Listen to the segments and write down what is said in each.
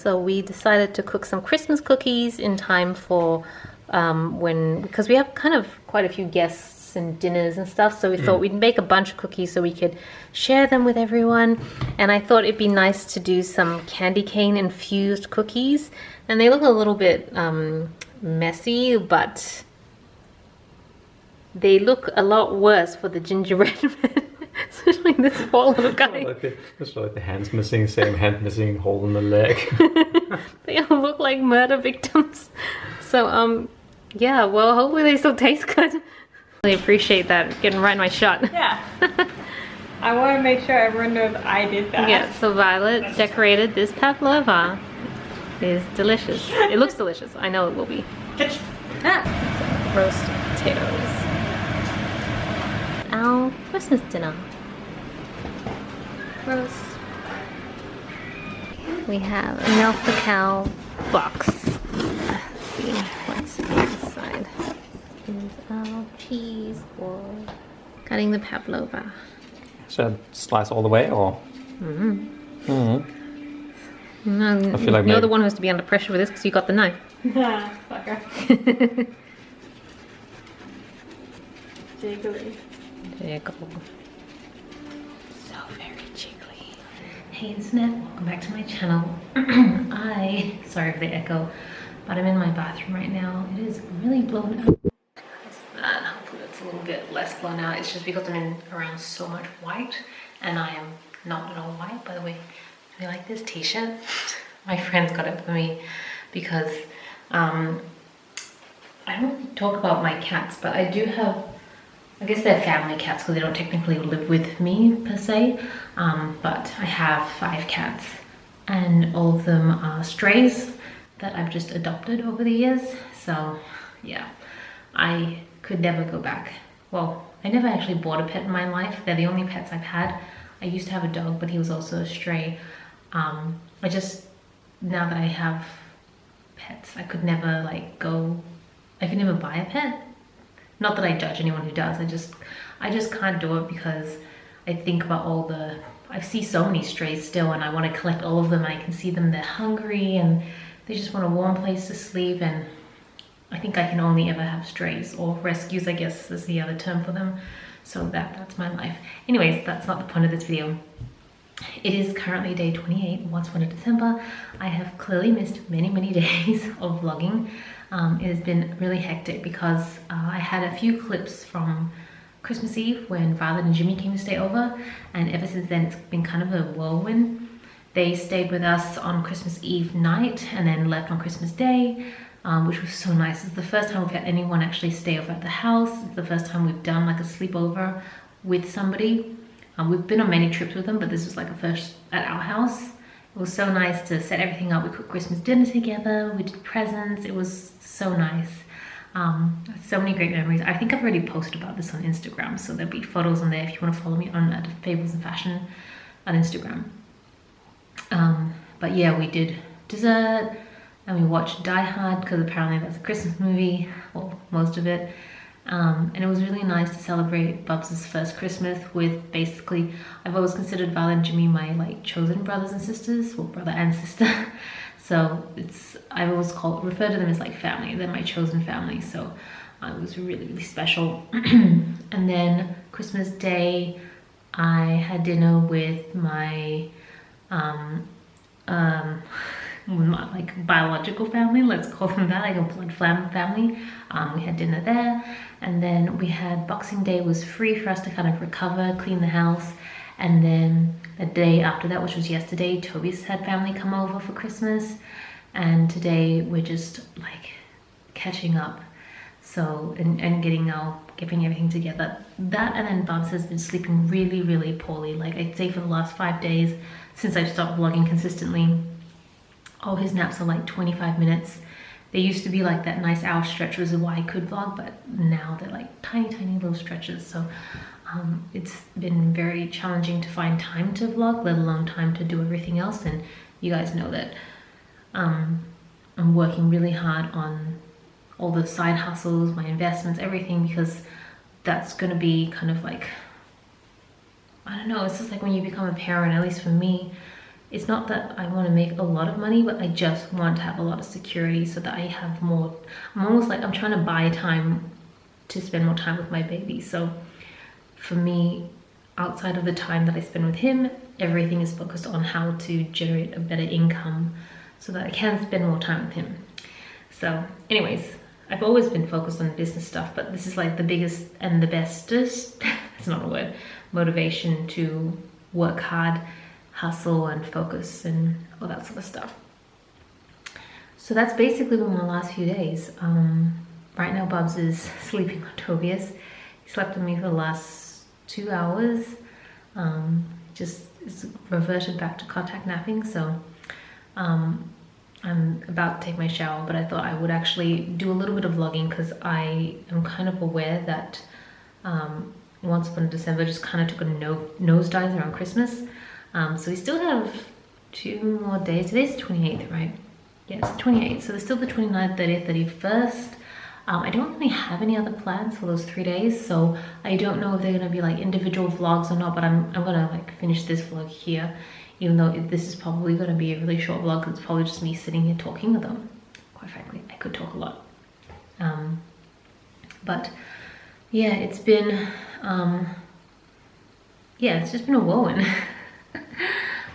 so we decided to cook some Christmas cookies in time for because we have kind of quite a few guests and dinners and stuff, so we thought we'd make a bunch of cookies so we could share them with everyone. And I thought it'd be nice to do some candy cane infused cookies, and they look a little bit messy, but they look a lot worse for the gingerbread men. Especially this poor little guy. It's like the hand's missing, same hand missing, hole in the leg. They all look like murder victims. So yeah, well, hopefully they still taste good. I really appreciate that, getting right in my shot. Yeah. I want to make sure everyone knows I did that. Yeah, so Violet decorated this pavlova. It is delicious. It looks delicious. I know it will be. Roast potatoes. Our Christmas dinner. Roast. We have a milk the cow box. Let's see what's inside. Is our cheese or cutting the pavlova. Should I slice all the way or? No, I feel like you're the one who has to be under pressure with this because you got the knife. Fucker. Jiggly. Jiggle. So very jiggly. Hey internet, welcome back to my channel. Sorry for the echo, but I'm in my bathroom right now. It is really blown out. Hopefully it's a little bit less blown out. It's just because I'm in around so much white, and I am not at all white. By the way, I like this t-shirt. My friends got it for me because I don't talk about my cats, but I do have, I guess they're family cats because they don't technically live with me per se, but I have 5 cats and all of them are strays that I've just adopted over the years. So yeah, I could never go back. Well, I never actually bought a pet in my life. They're the only pets I've had. I used to have a dog, but he was also a stray. Now that I have pets, I could never like I could never buy a pet. Not that I judge anyone who does, I just can't do it because I think about I see so many strays still and I want to collect all of them. I can see them, they're hungry and they just want a warm place to sleep, and I think I can only ever have strays or rescues, I guess is the other term for them. So that's my life. Anyways, that's not the point of this video. It is currently day 28, once one of December. I have clearly missed many days of vlogging. It has been really hectic because I had a few clips from Christmas Eve when Violet and Jimmy came to stay over, and ever since then it's been kind of a whirlwind. They stayed with us on Christmas Eve night and then left on Christmas Day, which was so nice. It's the first time we've had anyone actually stay over at the house. It's the first time we've done like a sleepover with somebody. We've been on many trips with them, but this was like a first at our house. It was so nice to set everything up. We cooked Christmas dinner together, we did presents. It was so nice. So many great memories. I think I've already posted about this on Instagram, so there'll be photos on there if you want to follow me on at Fables and Fashion on Instagram. But yeah, we did dessert and we watched Die Hard because apparently that's a Christmas movie, well, most of it. And it was really nice to celebrate Bubs' first Christmas with basically, I've always considered Val and Jimmy my like chosen brothers and sisters, well, brother and sister. So I always refer to them as like family. They're my chosen family. So it was really special. And then Christmas Day, I had dinner with my like biological family, let's call them that, like a blood family. We had dinner there, and then we had Boxing Day was free for us to kind of recover, clean the house, and then the day after that, which was yesterday, Toby's had family come over for Christmas, and today we're just like catching up, so and getting everything together. That, and then Bubs has been sleeping really poorly. Like I'd say for the last 5 days since I've stopped vlogging consistently, all his naps are like 25 minutes. They used to be like that nice hour stretch was why I could vlog, but now they're like tiny little stretches. So it's been very challenging to find time to vlog, let alone time to do everything else. And you guys know that I'm working really hard on all the side hustles, my investments, everything, because that's gonna be kind of like, I don't know, it's just like when you become a parent, at least for me, it's not that I want to make a lot of money, but I just want to have a lot of security so that I have more. I'm almost like I'm trying to buy time to spend more time with my baby. So for me, outside of the time that I spend with him, everything is focused on how to generate a better income so that I can spend more time with him. So anyways, I've always been focused on business stuff, but this is like the biggest and the bestest, it's not a word, motivation to work hard, hustle and focus and all that sort of stuff. So that's basically been my last few days. Right now Bubs is sleeping on Tobias. He slept with me for the last 2 hours. Just it's reverted back to contact napping, so I'm about to take my shower, but I thought I would actually do a little bit of vlogging because I am kind of aware that once upon December just kind of took a nosedive around Christmas. So we still have 2 more days. Today's the 28th, right? Yeah, it's the 28th. So there's still the 29th, 30th, 31st. I don't really have any other plans for those 3 days, so I don't know if they're gonna be like individual vlogs or not, but I'm gonna like finish this vlog here, even though this is probably gonna be a really short vlog because it's probably just me sitting here talking with them. Quite frankly, I could talk a lot. But yeah, it's been, it's just been a whirlwind.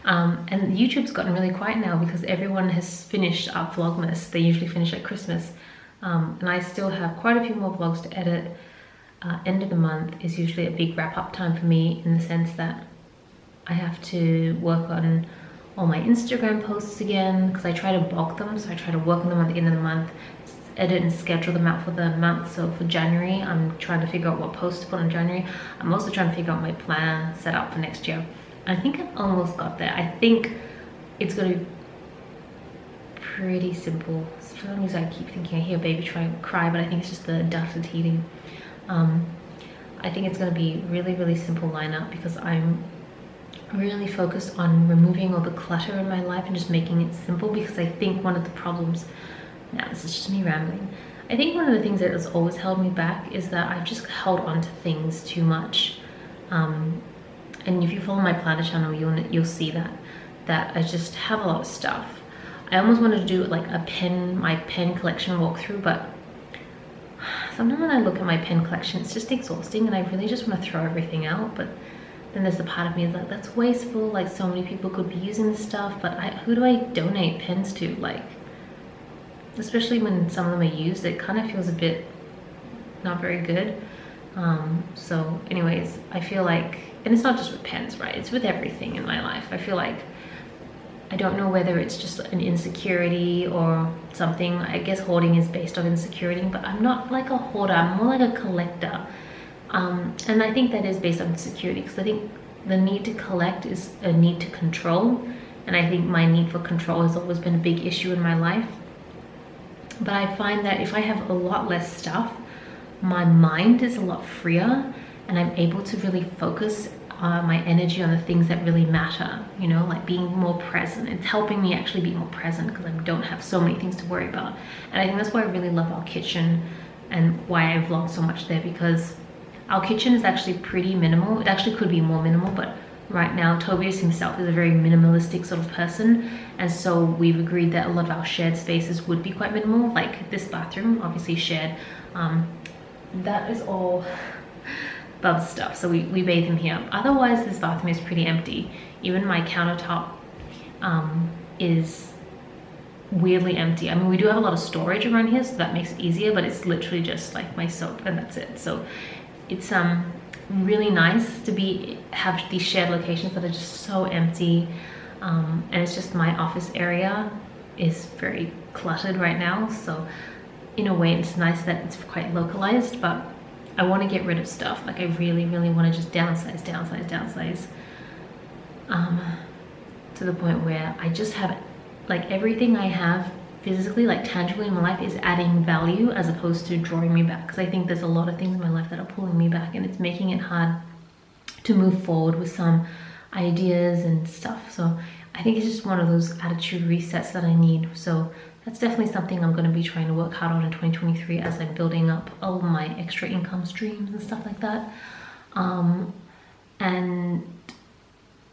And YouTube's gotten really quiet now because everyone has finished up Vlogmas. They usually finish at Christmas. And I still have quite a few more vlogs to edit. End of the month is usually a big wrap-up time for me in the sense that I have to work on all my Instagram posts again because I try to bulk them, so I try to work on them at the end of the month, edit and schedule them out for the month. So for January, I'm trying to figure out what posts to put in January. I'm also trying to figure out my plan set up for next year. I think I've almost got there. I think it's going to be pretty simple. For some reason I keep thinking I hear baby cry, but I think it's just the adapted heating. I think it's going to be really, really simple lineup because I'm really focused on removing all the clutter in my life and just making it simple, because I think one of the problems, now this is just me rambling, I think one of the things that has always held me back is that I've just held on to things too much. And if you follow my planner channel, you'll see that I just have a lot of stuff. I almost wanted to do like my pen collection walkthrough, but sometimes when I look at my pen collection, it's just exhausting and I really just want to throw everything out. But then there's the part of me that's like, that's wasteful, like so many people could be using this stuff, but who do I donate pens to? Like, especially when some of them are used, it kind of feels a bit not very good. So anyways, I feel like, and it's not just with pens, right? It's with everything in my life. I feel like, I don't know whether it's just an insecurity or something. I guess hoarding is based on insecurity, but I'm not like a hoarder, I'm more like a collector. And I think that is based on insecurity, because I think the need to collect is a need to control. And I think my need for control has always been a big issue in my life. But I find that if I have a lot less stuff, my mind is a lot freer and I'm able to really focus my energy on the things that really matter, you know, like being more present. It's helping me actually be more present because I don't have so many things to worry about. And I think that's why I really love our kitchen and why I vlog so much there, because our kitchen is actually pretty minimal. It actually could be more minimal, but right now Tobias himself is a very minimalistic sort of person, and so we've agreed that a lot of our shared spaces would be quite minimal. Like this bathroom, obviously shared, that is all Bub's stuff, so we bathe him here. Otherwise this bathroom is pretty empty. Even my countertop is weirdly empty. I mean, we do have a lot of storage around here, so that makes it easier, but it's literally just like my soap and that's it. So it's really nice to have these shared locations that are just so empty, and it's just my office area is very cluttered right now, so in a way it's nice that it's quite localized. But I want to get rid of stuff. Like I really, really want to just downsize to the point where I just have like everything I have physically, like tangibly in my life, is adding value as opposed to drawing me back, because I think there's a lot of things in my life that are pulling me back and it's making it hard to move forward with some ideas and stuff. So I think it's just one of those attitude resets that I need. So that's definitely something I'm going to be trying to work hard on in 2023 as I'm building up all my extra income streams and stuff like that. And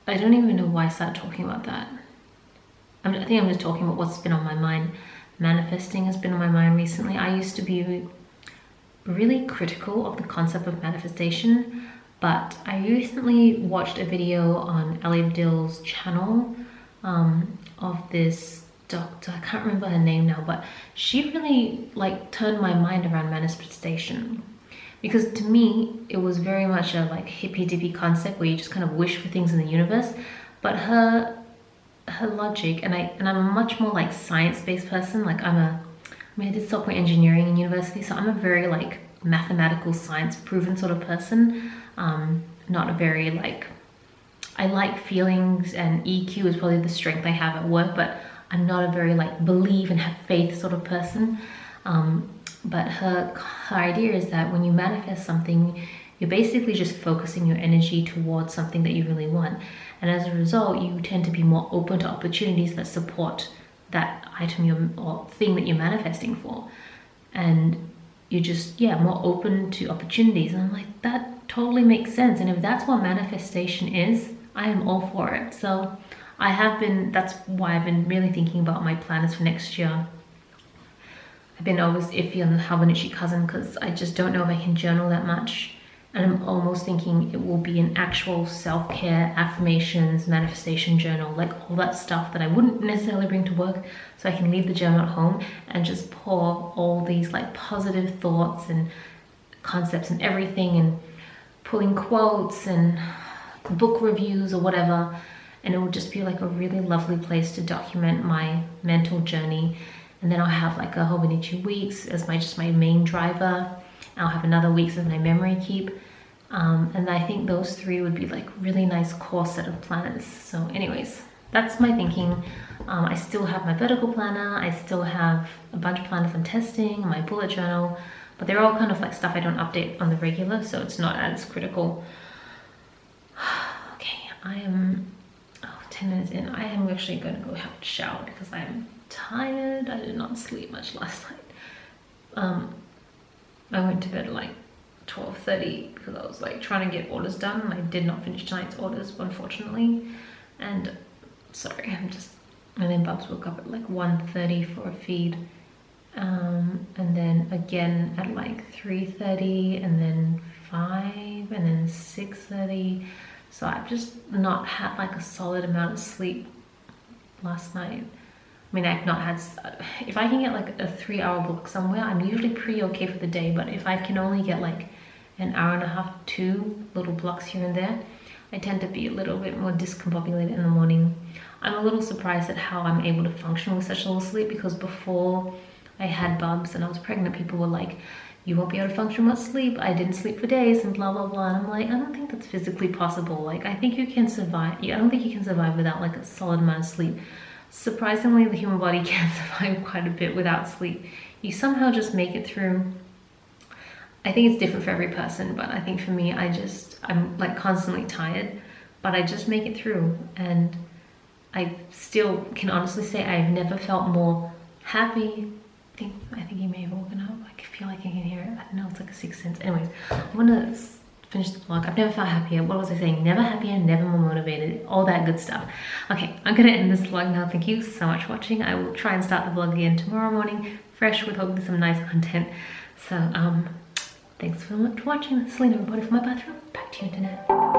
I don't even know why I started talking about that. I think I'm just talking about what's been on my mind. Manifesting has been on my mind recently. I used to be really critical of the concept of manifestation, but I recently watched a video on Ellie Dill's channel of this doctor. I can't remember her name now, but she really like turned my mind around manifestation, because to me it was very much a like hippy dippy concept where you just kind of wish for things in the universe. But her logic, and I'm a much more like science-based person. Like I did software engineering in university, so I'm a very like mathematical, science proven sort of person. Not a very like, I like feelings, and EQ is probably the strength I have at work, but I'm not a very like believe and have faith sort of person. But her idea is that when you manifest something, you're basically just focusing your energy towards something that you really want. And as a result, you tend to be more open to opportunities that support that item or thing that you're manifesting for. And you're just, yeah, more open to opportunities. And I'm like, that totally makes sense. And if that's what manifestation is, I am all for it. So that's why I've been really thinking about my plans for next year. I've been always iffy on the Hobonichi cousin because I just don't know if I can journal that much. And I'm almost thinking it will be an actual self-care, affirmations, manifestation journal, like all that stuff that I wouldn't necessarily bring to work, so I can leave the journal at home and just pour all these like positive thoughts and concepts and everything, and pulling quotes and book reviews or whatever. And it will just be like a really lovely place to document my mental journey. And then I'll have like a Hobonichi weeks as my main driver. I'll have another weeks as my memory keep. And I think those three would be like really nice core set of planners. So anyways, that's my thinking. I still have my vertical planner. I still have a bunch of planners I'm testing, my bullet journal, but they're all kind of like stuff I don't update on the regular, so it's not as critical. Okay, I am 10 minutes in. I am actually going to go have a shower because I'm tired. I did not sleep much last night. I went to bed at like 12:30 because I was like trying to get orders done, and I did not finish tonight's orders, unfortunately. And sorry, and then Bubs woke up at like 1:30 for a feed, and then again at like 3:30, and then 5, and then 6:30. So I've just not had like a solid amount of sleep last night. I mean, I've not had, if I can get like a 3-hour block somewhere, I'm usually pretty okay for the day. But if I can only get like an hour and a half, 2 little blocks here and there, I tend to be a little bit more discombobulated in the morning. I'm a little surprised at how I'm able to function with such little sleep, because before I had Bubs and I was pregnant, people were like, you won't be able to function with sleep. I didn't sleep for days and blah, blah, blah. And I'm like, I don't think that's physically possible. Like, I think you can survive. I don't think you can survive without like a solid amount of sleep. Surprisingly, the human body can survive quite a bit without sleep. You somehow just make it through. I think it's different for every person, but I think for me, I'm like constantly tired, but I just make it through. And I still can honestly say I've never felt more happy. I think he may have woken up. I feel like I can hear it. I don't know, it's like a sixth sense. Anyways, I'm gonna finish the vlog. I've never felt happier. What was I saying? Never happier, never more motivated, all that good stuff. Okay, I'm gonna end this vlog now. Thank you so much for watching. I will try and start the vlog again tomorrow morning, fresh with hopefully some nice content. So, thanks so much for watching. Celina reported from my bathroom. Back to you, internet.